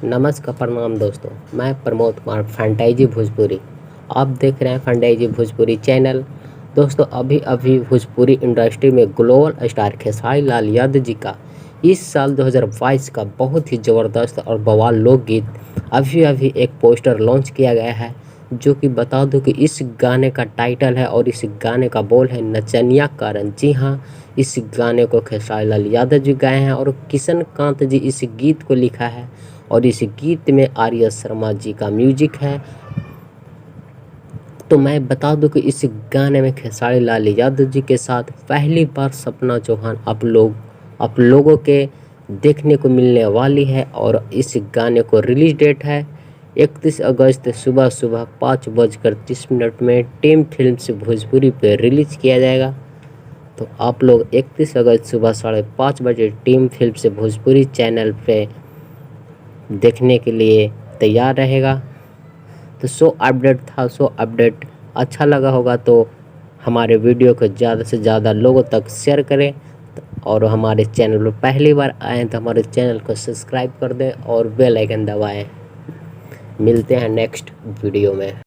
नमस्कार प्रणाम दोस्तों, मैं प्रमोद कुमार फैंटाइजी भोजपुरी। आप देख रहे हैं फैंटाइजी भोजपुरी चैनल। दोस्तों अभी अभी भोजपुरी इंडस्ट्री में ग्लोबल स्टार खेसारी लाल यादव जी का इस साल 2022 का बहुत ही ज़बरदस्त और बवाल लोकगीत अभी अभी एक पोस्टर लॉन्च किया गया है, जो कि बता दूं कि इस गाने का टाइटल है और इस गाने का बोल है नचनिया कारण। जी हाँ, इस गाने को खेसारी लाल यादव जी गाए हैं और किशन कांत जी इस गीत को लिखा है और इस गीत में आर्या शर्मा जी का म्यूजिक है। तो मैं बता दूं कि इस गाने में खेसारी लाल यादव जी के साथ पहली बार सपना चौहान आप लोगों के देखने को मिलने वाली है और इस गाने को रिलीज डेट है 31 अगस्त सुबह सुबह 5:30 में टीम फिल्म्स भोजपुरी पे रिलीज किया जाएगा। तो आप लोग 31 अगस्त सुबह 5:30 बजे टीम फिल्म्स भोजपुरी चैनल पे देखने के लिए तैयार रहेगा। तो सो अपडेट था, सो अपडेट अच्छा लगा होगा तो हमारे वीडियो को ज़्यादा से ज़्यादा लोगों तक शेयर करें और हमारे चैनल पर पहली बार आएँ तो हमारे चैनल को सब्सक्राइब कर दें और बेल आइकन दबाएं। मिलते हैं नेक्स्ट वीडियो में।